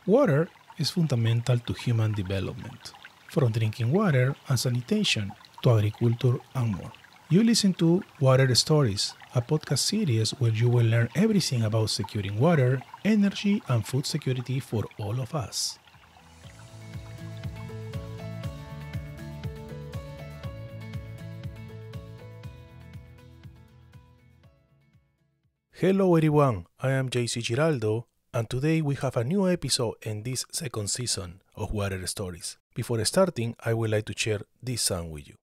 Water is fundamental to human development, from drinking water and sanitation to agriculture and more. You listen to Water Stories, a podcast series where you will learn everything about securing water, energy, and food security for all of us. Hello everyone, I am JC Giraldo, and today we have a new episode in this second season of Water Stories. Before starting, I would like to share this song with you.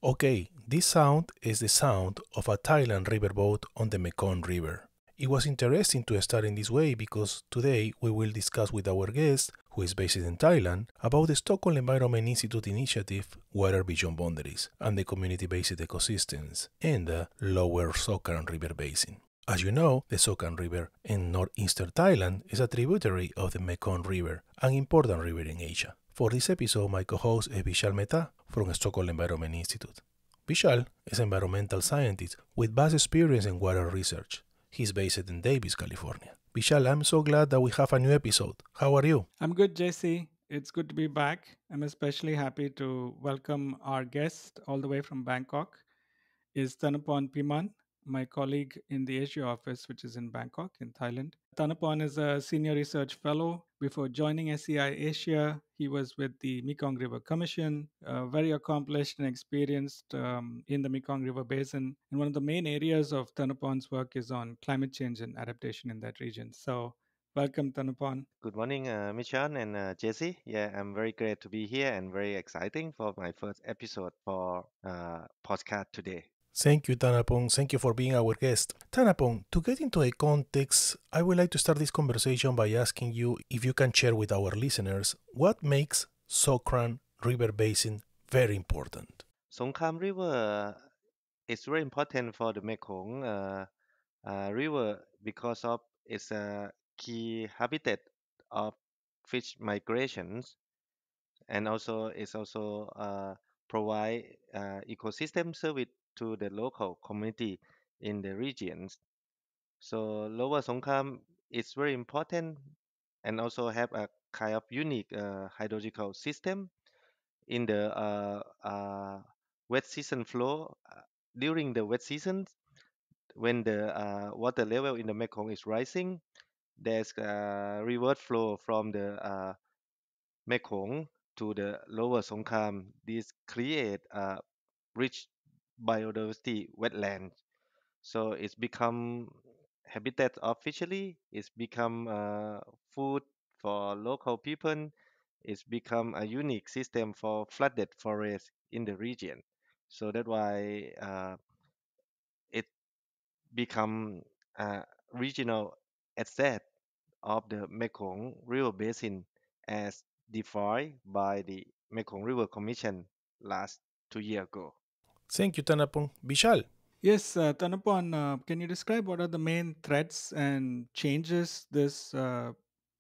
Okay, this sound is the sound of a Thailand riverboat on the Mekong River. It was interesting to start in this way because today we will discuss with our guest, who is based in Thailand, about the Stockholm Environment Institute initiative Water Beyond Boundaries and the community-based ecosystems in the Lower Songkhram River Basin. As you know, the Songkhram River in northeastern Thailand is a tributary of the Mekong River, an important river in Asia. For this episode, my co-host is Vishal Mehta from Stockholm Environment Institute. Vishal is an environmental scientist with vast experience in water research. He's based in Davis, California. Vishal, I'm so glad that we have a new episode. How are you? I'm good, JC. It's good to be back. I'm especially happy to welcome our guest all the way from Bangkok. Is Thanapon Piman, my colleague in the Asia office, which is in Bangkok, in Thailand. Thanapon is a senior research fellow. Before joining SEI Asia, he was with the Mekong River Commission, very accomplished and experienced in the Mekong River Basin. And one of the main areas of Thanapon's work is on climate change and adaptation in that region. So, welcome, Thanapon. Good morning, Michan and Jesse. Yeah, I'm very glad to be here and very exciting for my first episode for podcast today. Thank you, Tanapong. Thank you for being our guest. Tanapong, to get into a context, I would like to start this conversation by asking you if you can share with our listeners what makes Songkhram River Basin very important. Songkhram River is very important for the Mekong River because of its key habitat of fish migrations, and also it's also provide ecosystem service to the local community in the regions. So Lower Songkhram is very important and also have a kind of unique hydrological system in the wet season flow. During the wet seasons, when the water level in the Mekong is rising, there's a revert flow from the Mekong to the Lower Songkhram. This create a rich biodiversity wetland. So it's become habitat of fishery. It's become food for local people. It's become a unique system for flooded forest in the region. So that's why it become a regional asset of the Mekong River Basin as defined by the Mekong River Commission last 2 years ago. Thank you, Tanapong. Vishal. Yes, Thanapon, can you describe what are the main threats and changes this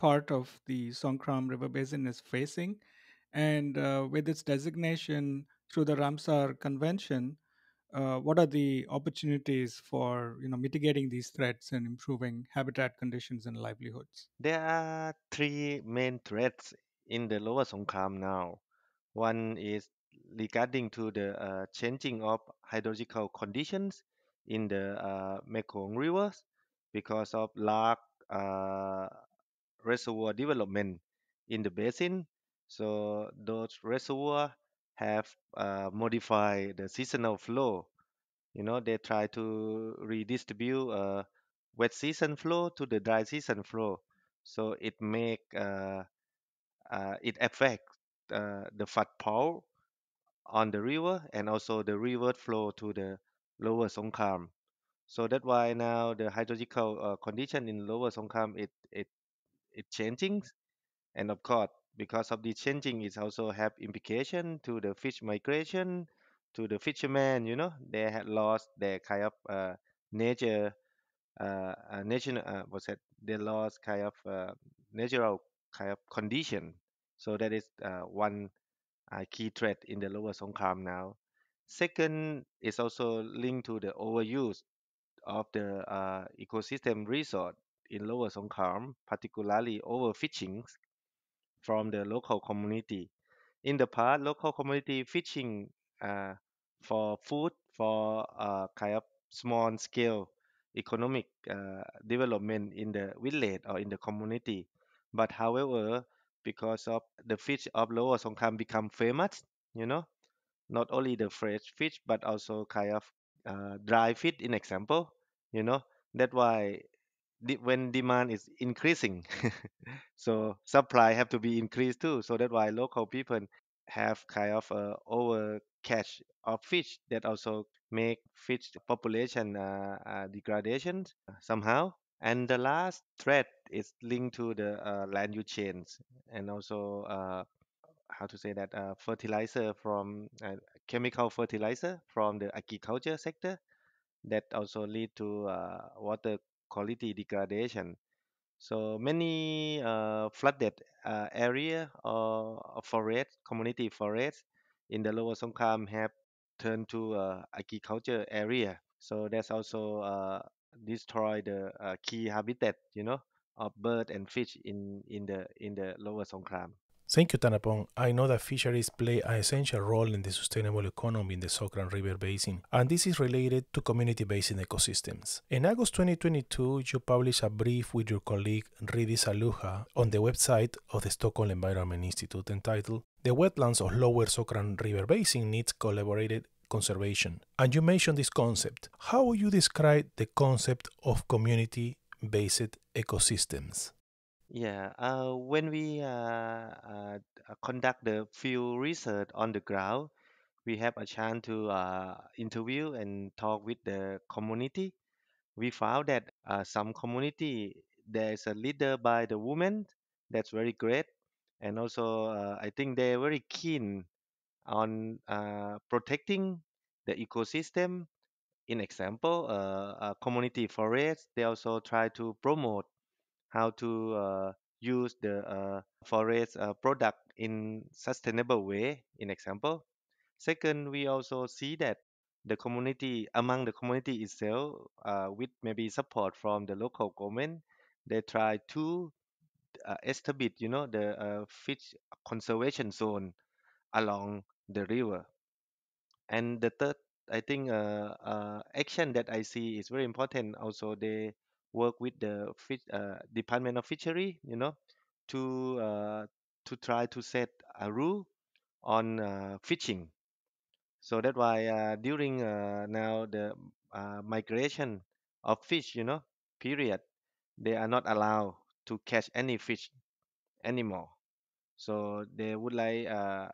part of the Songkram River Basin is facing? And with its designation through the Ramsar Convention, what are the opportunities for mitigating these threats and improving habitat conditions and livelihoods? There are three main threats in the Lower Songkhram now. One is regarding to the changing of hydrological conditions in the Mekong rivers because of large uh, reservoir development in the basin. So those reservoirs have modified the seasonal flow. They try to redistribute wet season flow to the dry season flow. So it affects the flood power on the river and also the river flow to the lower Songkhram. So that's why now the hydrological condition in lower Songkhram it changing, and of course because of the changing it also have implication to the fish migration, to the fishermen. They had lost their kind of nature national was that they lost kind of natural kind of condition. So that is one key threat in the Lower Songkhram now. Second is also linked to the overuse of the ecosystem resort in Lower Songkhram, particularly overfishing from the local community. In the past, local community fishing uh, for food for kind of small scale economic development in the village or in the community. But however, because of the fish of Lower Songkhram become famous, you know, not only the fresh fish but also kind of dry fish in example, you know, that's why when demand is increasing so supply have to be increased too, so that's why local people have kind of over catch of fish that also make fish population degradation somehow. And the last threat is linked to the land use change, and also how to say that fertilizer from chemical fertilizer from the agriculture sector that also lead to water quality degradation. So many flooded area or forest, community forest in the Lower Songkhram have turned to agriculture area. So that's also destroy the key habitat, of bird and fish in the Lower Songkhram. Thank you, Tanapong. I know that fisheries play an essential role in the sustainable economy in the Songkhram River Basin, and this is related to community basin ecosystems. In August 2022, you published a brief with your colleague Ridi Saluja on the website of the Stockholm Environment Institute entitled "The Wetlands of Lower Songkhram River Basin Needs Collaborated Conservation." And you mentioned this concept. How would you describe the concept of community-based ecosystems? Yeah, when we conduct the field research on the ground, we have a chance to interview and talk with the community. We found that some community there is a leader by the woman. That's very great, and also I think they're very keen on protecting the ecosystem. In example, community forest. They also try to promote how to use the forest product in sustainable way. In example, second, we also see that the community among the community itself, with maybe support from the local government, they try to establish, the fish conservation zone along the river. And the third, I think, action that I see is very important. Also, they work with the fish, Department of Fishery, to uh, to try to set a rule on fishing. So that's why during now the migration of fish, period, they are not allowed to catch any fish anymore. So they would like uh,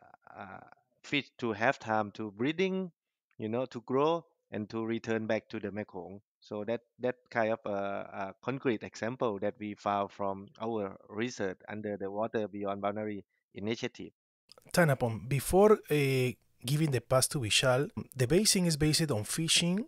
fish to have time to breeding, to grow and to return back to the Mekong. So that kind of a concrete example that we found from our research under the Water Beyond Boundary initiative. Tanapon, before giving the pass to Vishal, the basin is based on fishing,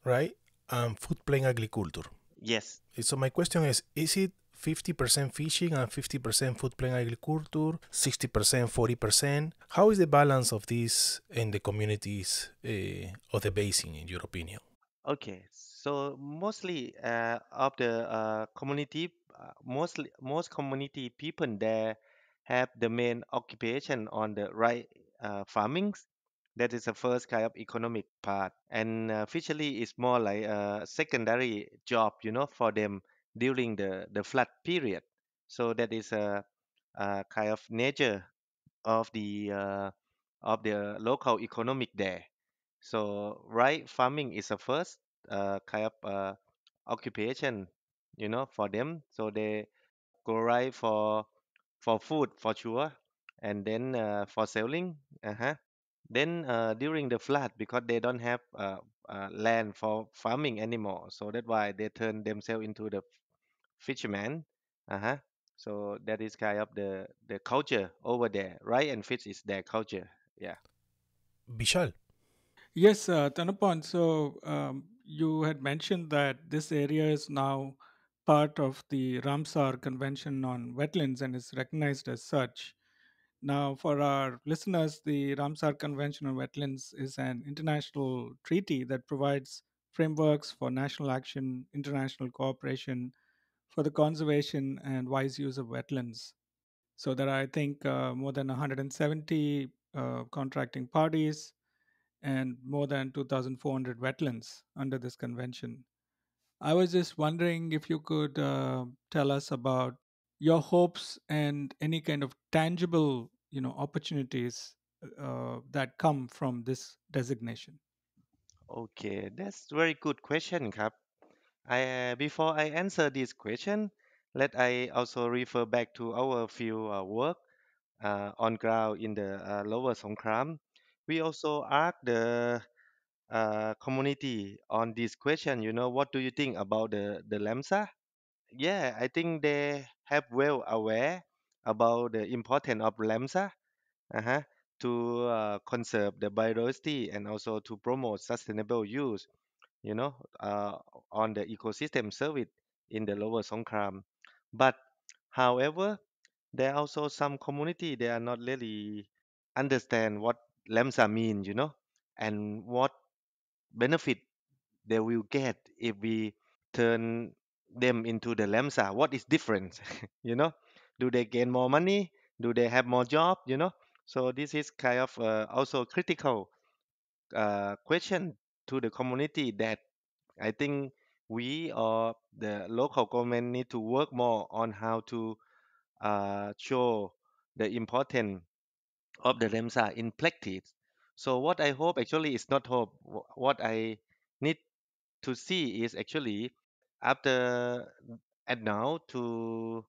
right? And food plain agriculture. Yes. So my question is it 50% fishing and 50% food plain agriculture, 60%, 40%? How is the balance of this in the communities of the basin, in your opinion? Okay, so mostly of the community, most community people there have the main occupation on the right farming. That is the first kind of economic part, and fishery is more like a secondary job, for them during the flood period. So that is a kind of nature of the local economic there. So right farming is the first kind of occupation, for them. So they go right for food for sure, and then for selling. Uh-huh. Then during the flood, because they don't have land for farming anymore, so that's why they turn themselves into the fishermen. Uh-huh. So that is kind of the culture over there, right? And fish is their culture. Yeah. Vishal. Yes, Tanapon. So you had mentioned that this area is now part of the Ramsar Convention on Wetlands and is recognized as such. Now, for our listeners, the Ramsar Convention on Wetlands is an international treaty that provides frameworks for national action, international cooperation for the conservation and wise use of wetlands. So there are, I think, more than 170 contracting parties and more than 2,400 wetlands under this convention. I was just wondering if you could tell us about your hopes and any kind of tangible, opportunities that come from this designation. Okay, that's very good question, Kap. Before I answer this question, let I also refer back to our field work on ground in the Lower Songkhram. We also asked the community on this question. What do you think about the Lamsa? Yeah, I think they have well aware about the importance of Lamsa uh-huh, to conserve the biodiversity and also to promote sustainable use. You know, uh, on the ecosystem service in the Lower Songkram. But however, there are also some community they are not really understand what Lamsa mean, and what benefit they will get if we turn them into the Lamsa. What is different? you know, do they gain more money? Do they have more job? So this is kind of also critical question to the community that I think we or the local government need to work more on how to show the importance of the REMSA in practice. So what I hope actually is not hope. What I need to see is actually after and now to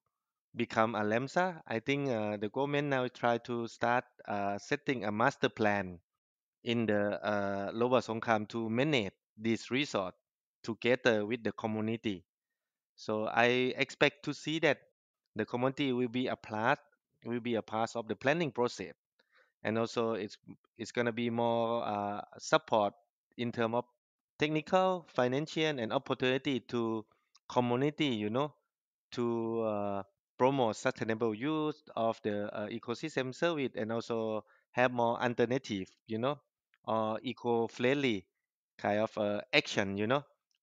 become a LEMSA, I think the government now try to start setting a master plan in the Lower Songkhram to manage this resort together with the community. So I expect to see that the community will be a part of the planning process, and also it's gonna be more support in terms of technical, financial, and opportunity to community. To promote sustainable use of the ecosystem service and also have more alternative, or eco-friendly kind of action,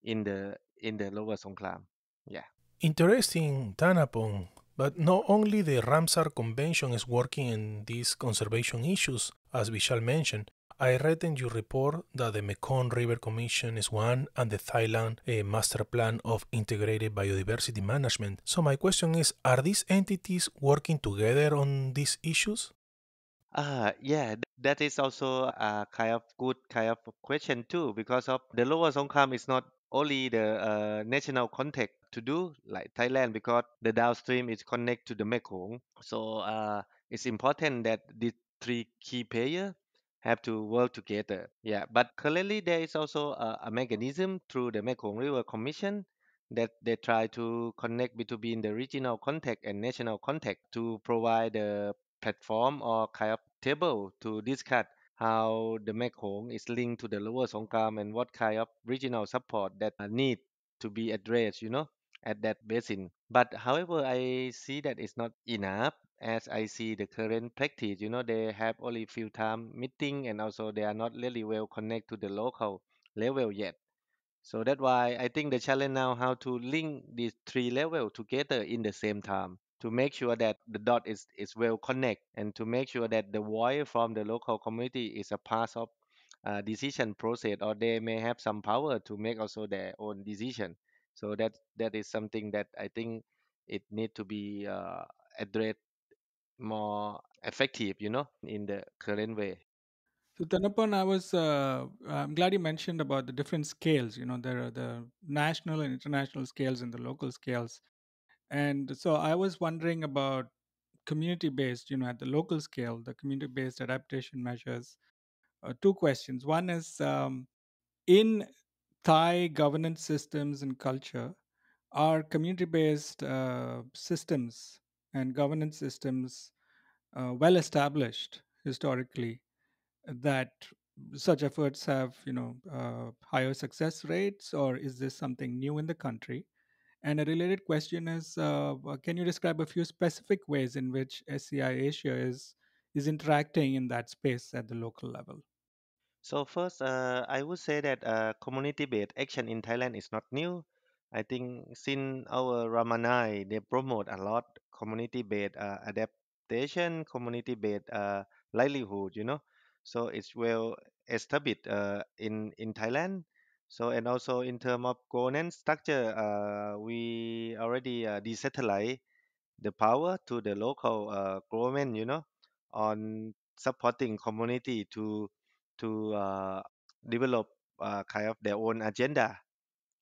in the Lower Songkram. Yeah. Interesting, Tanapon. But not only the Ramsar Convention is working in these conservation issues, as Vishal mentioned. I read in your report that the Mekong River Commission is one and the Thailand Master Plan of Integrated Biodiversity Management. So my question is, are these entities working together on these issues? Yeah, that is also a kind of good kind of question too, because of the Lower Songkhram is not only the national contact to do like Thailand, because the downstream is connect to the Mekong. So it's important that the three key players have to work together. Yeah, but currently there is also a mechanism through the Mekong River Commission that they try to connect between the regional contact and national contact to provide the platform or kind of table to discuss how the Mekong is linked to the Lower Songkram and what kind of regional support that need to be addressed, at that basin. But however, I see that it's not enough as I see the current practice. They have only few time meeting and also they are not really well connected to the local level yet. So that's why I think the challenge now how to link these three levels together in the same time to make sure that the dot is well connect and to make sure that the voice from the local community is a part of decision process or they may have some power to make also their own decision. So that is something that I think it need to be addressed more effective, in the current way. So Tanapan, I'm glad you mentioned about the different scales. There are the national and international scales and the local scales. And so I was wondering about community based, at the local scale, the community based adaptation measures. Two questions. One is in Thai governance systems and culture, are community based systems and governance systems well established historically that such efforts have, higher success rates, or is this something new in the country? And a related question is, can you describe a few specific ways in which SCI Asia is interacting in that space at the local level? So first, I would say that community-based action in Thailand is not new. I think since our Ramanai, they promote a lot community-based adaptation, community-based livelihood, you know. So it's well established in Thailand. So and also in terms of governance structure, we already decentralized the power to the local government, you know, on supporting community to develop kind of their own agenda.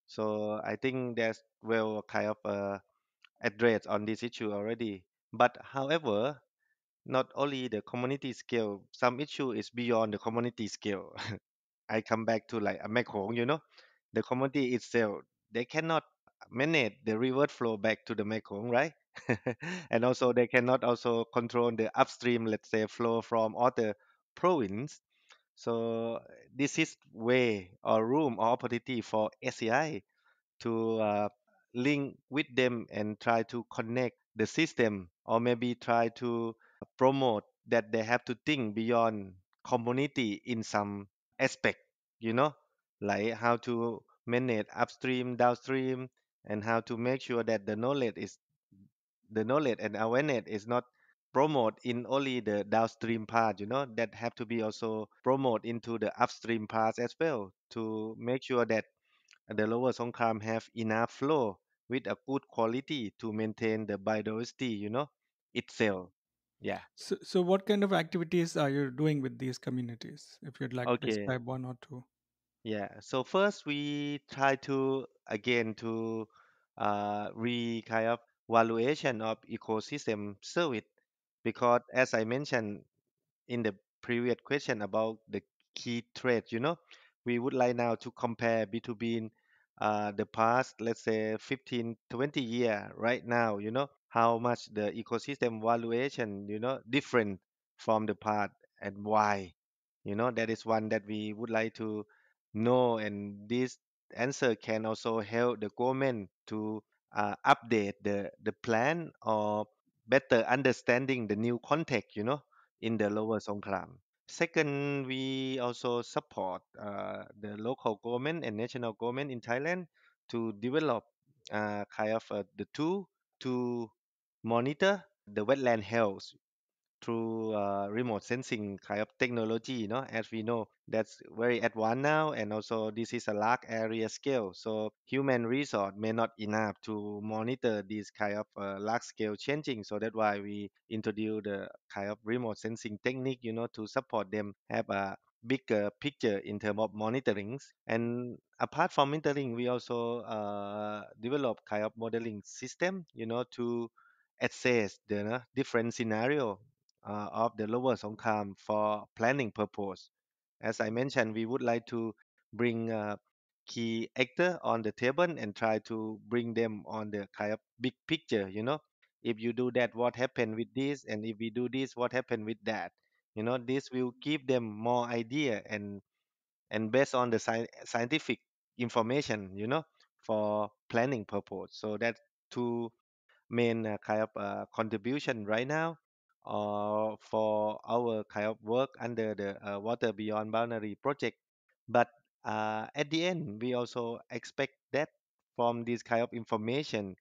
So I think there's well kind of address on this issue already. But however, not only the community scale, some issue is beyond the community scale. I come back to like a Mekong, you know, the community itself, they cannot manage the river flow back to the Mekong, right? And also they cannot also control the upstream, let's say, flow from other province. So this is way or room or opportunity for SCI to link with them and try to connect the system, or maybe try to promote that they have to think beyond community in some aspect, you know, like how to manage upstream, downstream, and how to make sure that the knowledge and awareness is not promote in only the downstream part, you know, that have to be also promote into the upstream parts as well, to make sure that the Lower Songkhram have enough flow with a good quality to maintain the biodiversity, you know, itself. Yeah. So what kind of activities are you doing with these communities? If you'd like to Okay. describe one or two. Yeah. So first we try to again to kind of valuation of ecosystem service, because as I mentioned in the previous question about the key traits, you know, we would like now to compare between the past, let's say 15, 20 year right now, you know, how much the ecosystem valuation, you know, different from the past and why, you know, that is one that we would like to know. And this answer can also help the government to update the plan or better understanding the new context, you know, in the Lower Songkhram. Second, we also support the local government and national government in Thailand to develop kind of the tool to monitor the wetland health through remote sensing kind of technology, you know, as we know that's very advanced now, and also this is a large area scale, so human resource may not enough to monitor this kind of large scale changing. So that's why we introduce the kind of remote sensing technique, you know, to support them have a bigger picture in terms of monitoring. And apart from monitoring, we also develop kind of modeling system, you know, to assess the different scenario of the Lower Songkhram for planning purpose. As I mentioned, we would like to bring key actor on the table and try to bring them on the kind of big picture. You know, if you do that, what happened with this, and if we do this, what happened with that. You know, this will give them more idea, and based on the scientific information, you know, for planning purpose. So that two main kind of contribution right now for our kind of work under the Water Beyond Boundary project. But at the end, we also expect that from this kind of information,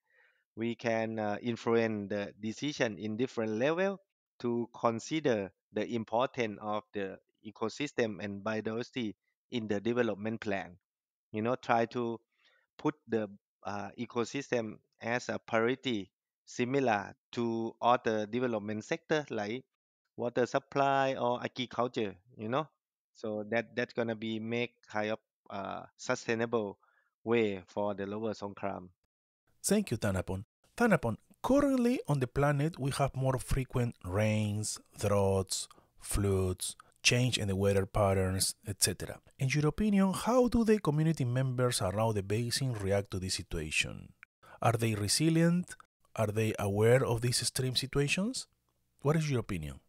we can influence the decision in different level to consider the importance of the ecosystem and biodiversity in the development plan. You know, try to put the ecosystem as a priority, similar to other development sector like water supply or agriculture, you know. So that's gonna be make kind of sustainable way for the Lower Songkram. Thank you, Tanapon. Tanapon, currently on the planet we have more frequent rains, droughts, floods, change in the weather patterns, etc. In your opinion, how do the community members around the basin react to this situation? Are they resilient? Are they aware of these extreme situations? What is your opinion?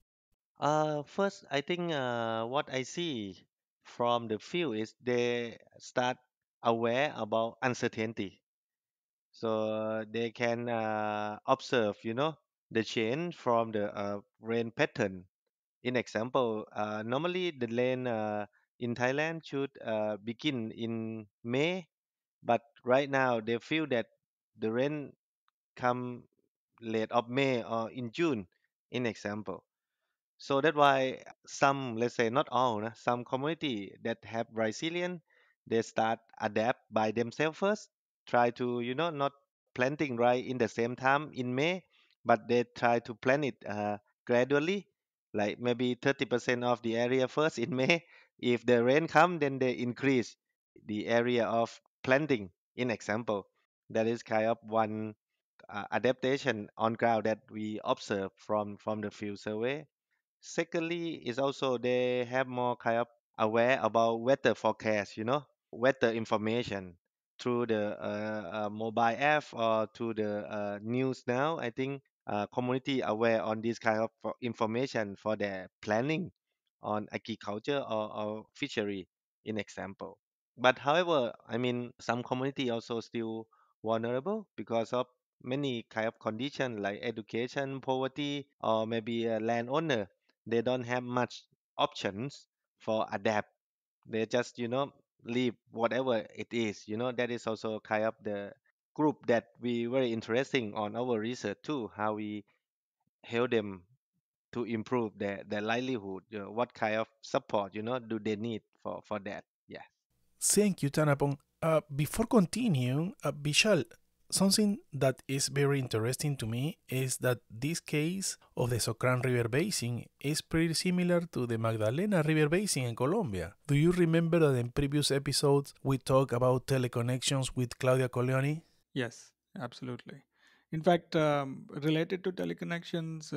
First, I think what I see from the field is they start aware about uncertainty. So they can observe, the change from the rain pattern. In example, normally the rain in Thailand should begin in May, but right now they feel that the rain come late of May or in June, in example. So that's why some, let's say not all, some community that have resilient, they start adapt by themselves first. Try to, not planting right in the same time in May, but they try to plant it gradually, like maybe 30% of the area first in May. If the rain come, then they increase the area of planting. In example, that is kind of one adaptation on ground that we observe from the field survey. Secondly, is also they have more kind of aware about weather forecast, weather information through the mobile app or through the news now. I think community aware on this kind of information for their planning on agriculture or fishery, in example. But however, I mean, some community also still vulnerable because of many kind of conditions like education, poverty, or maybe a landowner. They don't have much options for adapt. They just, leave whatever it is. That is also kind of the group that we very interesting on our research too, how we help them to improve their livelihood. What kind of support, do they need for that? Yeah. Thank you, Tanapong. Before continuing, Vishal, something that is very interesting to me is that this case of the Songkhram River Basin is pretty similar to the Magdalena River Basin in Colombia. Do you remember that in previous episodes we talked about teleconnections with Claudia Coleoni? Yes, absolutely. In fact, related to teleconnections,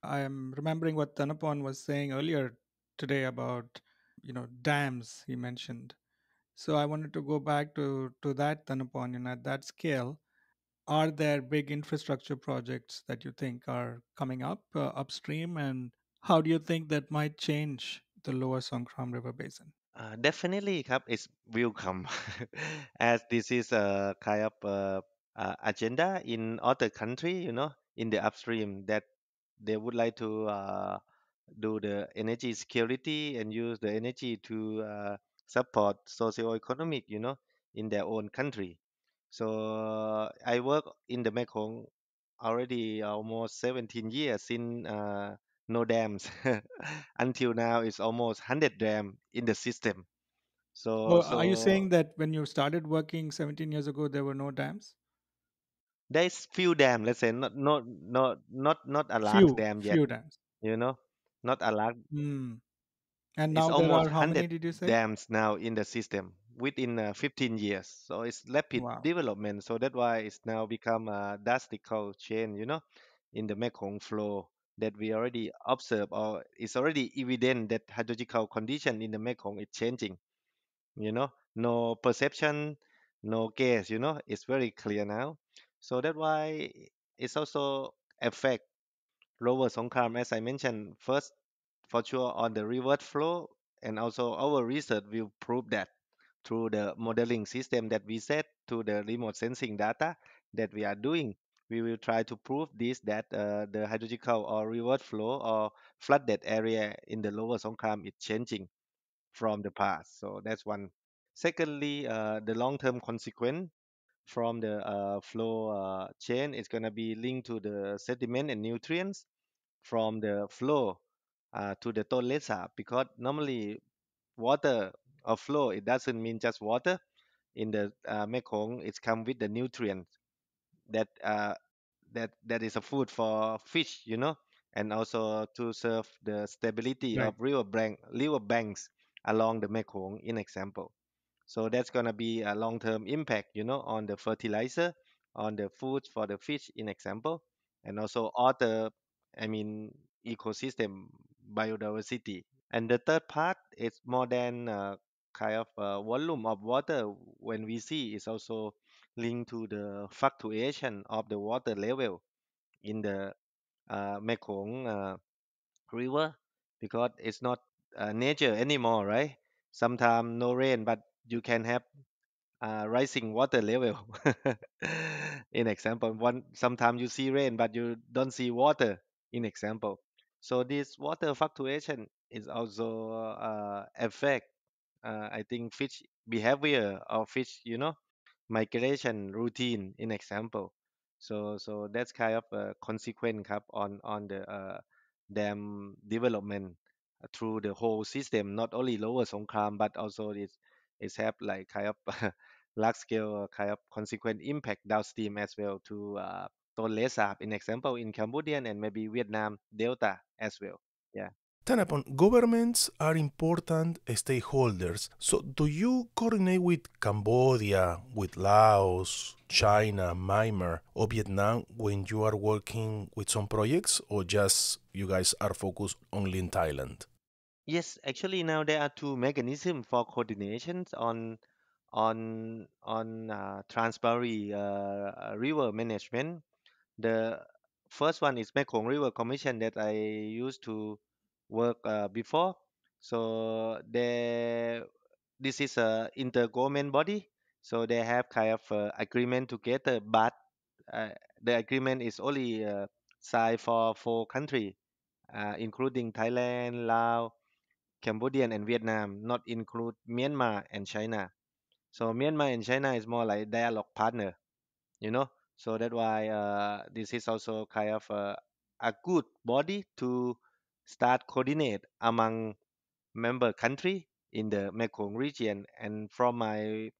I am remembering what Tanapon was saying earlier today about, dams he mentioned. So I wanted to go back to that Tanapon, at that scale. Are there big infrastructure projects that you think are coming up upstream, and how do you think that might change the lower Songkhram River Basin? Definitely ครับ it's welcome as this is a kind of agenda in other country, in the upstream that they would like to do the energy security and use the energy to support socio-economic, in their own country. So I work in the Mekong already almost 17 years in no dams. Until now, it's almost 100 dam in the system. So Oh, are you so saying that when you started working 17 years ago, there were no dams? there's few dam. Let's say not a large Few, dam yet. few dams. You know, not a large. Hmm. And It's now there almost are how 100 many did you say? dams now in the system within 15 years. So it's rapid Wow. development. So that's why it's now become a drastical change, in the Mekong flow that we already observe, or it's already evident that hydrological condition in the Mekong is changing. No perception, no guess. It's very clear now. So that's why it's also affect Lower Songkhram, as I mentioned first, for sure on the river flow, and also our research will prove that through the modeling system that we set to the remote sensing data that we are doing. We will try to prove this that the hydrological or river flow or flooded area in the Lower Songkhram is changing from the past. So that's one. Secondly, the long-term consequence from the flow chain is going to be linked to the sediment and nutrients from the flow to the Tonlesa, because normally water or flow, it doesn't mean just water. In the Mekong, it's come with the nutrients that that is a food for fish, and also to serve the stability Right. of river banks along the Mekong, in example. So that's gonna be a long-term impact, on the fertilizer, on the food for the fish, in example, and also other, I mean, ecosystem biodiversity. And the third part is more than kind of volume of water when we see is also linked to the fluctuation of the water level in the Mekong river, because it's not nature anymore, right? Sometimes no rain, but you can have rising water level. In example, one sometimes you see rain, but you don't see water. In example, so this water fluctuation is also affect I think fish behavior or fish, migration routine in example. So that's kind of a consequence ครับ on the dam development through the whole system, not only Lower Songkhram but also it's have like kind of large scale kind of consequent impact downstream as well to Tonle Sap in example in Cambodia and maybe Vietnam Delta as well. Yeah. Tanapon, governments are important stakeholders. So, do you coordinate with Cambodia, with Laos, China, Myanmar, or Vietnam when you are working with some projects, or just you guys are focused only in Thailand? Yes, actually now there are two mechanisms for coordinations on transboundary river management. The first one is Mekong River Commission that I used to work before. So this is a intergovernment body. So they have kind of agreement together, but uh, the agreement is only signed for four countries, including Thailand, Laos, Cambodia, and Vietnam, not include Myanmar and China. So Myanmar and China is more like dialogue partner, you know. So that's why this is also kind of a good body to start coordinate among member country in the Mekong region. And from my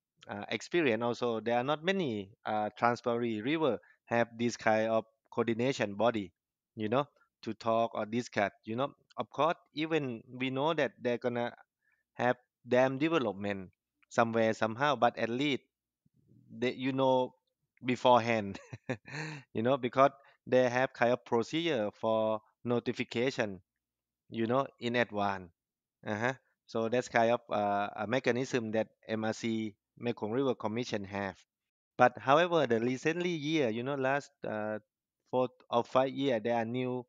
experience, also there are not many transboundary river have this kind of coordination body, you know, to talk or discuss. Of course, even we know that they're gonna have dam development somewhere somehow, but at least they, beforehand, because they have kind of procedure for notification, in advance. Uh-huh. So that's kind of a mechanism that MRC Mekong River Commission have. But however, the recently year, last 4 or 5 years, there are new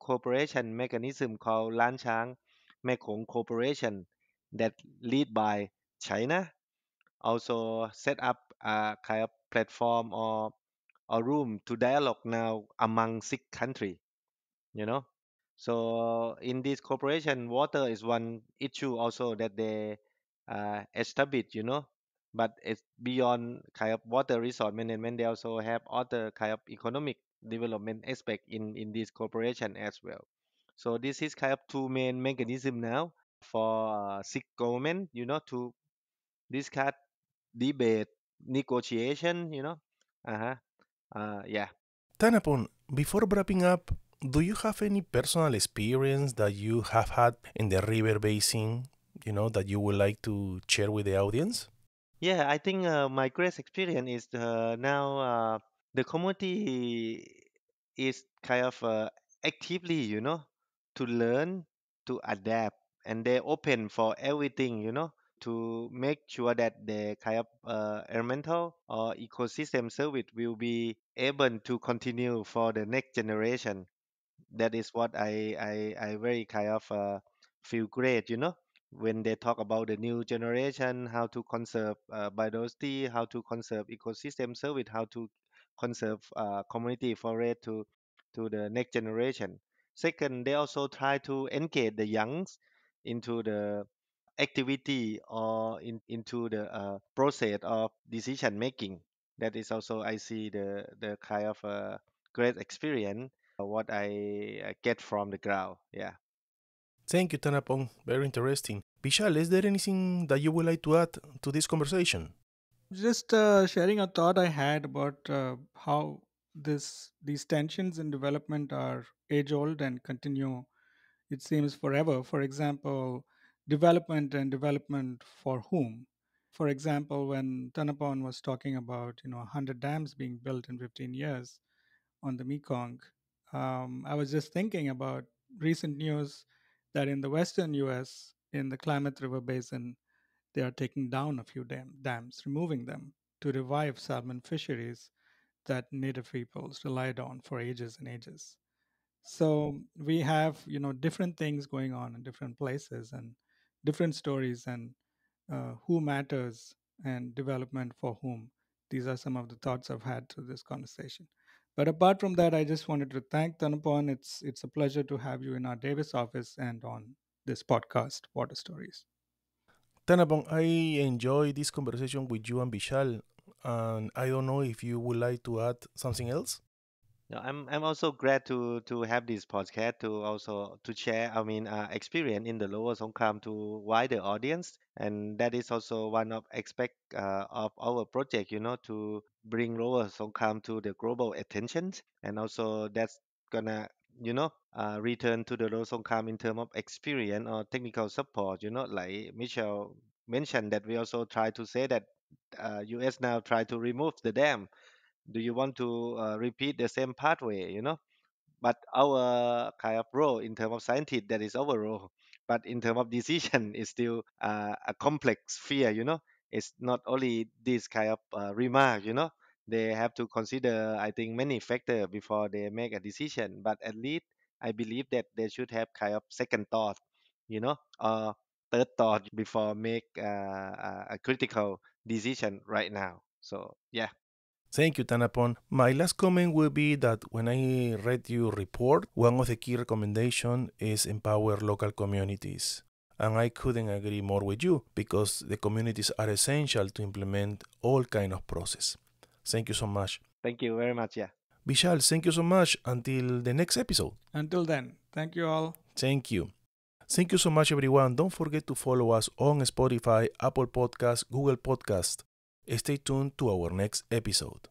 cooperation mechanism called Lan Chang Mekong Cooperation that lead by China. Also set up a kind of platform or room to dialogue now among 6 countries, you know. So in this cooperation, water is one issue also that they established, but it's beyond kind of water resource management. They also have other kind of economic development aspect in this cooperation as well. So this is kind of two main mechanism now for six government, to discuss, debate, negotiation, Uh-huh. Yeah. Tanapon, before wrapping up, do you have any personal experience that you have had in the river basin, that you would like to share with the audience? Yeah, I think my greatest experience is now the community is kind of actively, to learn, to adapt, and they're open for everything, to make sure that the kind of environmental or ecosystem service will be able to continue for the next generation. That is what I very kind of feel great, when they talk about the new generation, how to conserve biodiversity, how to conserve ecosystem service, how to conserve community forest to the next generation. Second, they also try to engage the youngs into the activity or into the process of decision making. That is also I see the kind of great experience what I get from the ground. Yeah. Thank you, Tanapon. Very interesting. Vishal, is there anything that you would like to add to this conversation? Just sharing a thought I had about how these tensions in development are age old and continue, it seems, forever. For example, development and development for whom? For example, when Tanapon was talking about 100 dams being built in 15 years on the Mekong, I was just thinking about recent news that in the western U.S. in the Klamath River Basin they are taking down a few dams, removing them to revive salmon fisheries that native peoples relied on for ages and ages. So we have different things going on in different places and different stories, and who matters and development for whom. These are some of the thoughts I've had through this conversation. But apart from that, I just wanted to thank Tanupon. It's a pleasure to have you in our Davis office and on this podcast, Water Stories. Tanapong, I enjoy this conversation with you and Vishal, and I don't know if you would like to add something else. No, I'm also glad to have this podcast to also to share experience in the Lower Songkhram to wider audience, and that is also one of aspect of our project, to bring Lower Songkhram to the global attention, and also that's gonna return to the Lower Songkhram in terms of experience or technical support, like Michelle mentioned that we also try to say that US now try to remove the dam. Do you want to repeat the same pathway, but our kind of role in terms of scientist, that is our role, but in terms of decision is still a complex sphere, it's not only this kind of remark, they have to consider, I think, many factors before they make a decision, but at least I believe that they should have kind of second thought, or third thought before make a critical decision right now. So yeah. Thank you, Tanapon. My last comment will be that when I read your report, one of the key recommendations is empower local communities. And I couldn't agree more with you because the communities are essential to implement all kind of process. Thank you so much. Thank you very much. Yeah. Vishal, thank you so much. Until the next episode. Until then, thank you all. Thank you. Thank you so much, everyone. Don't forget to follow us on Spotify, Apple Podcasts, Google Podcasts. Stay tuned to our next episode.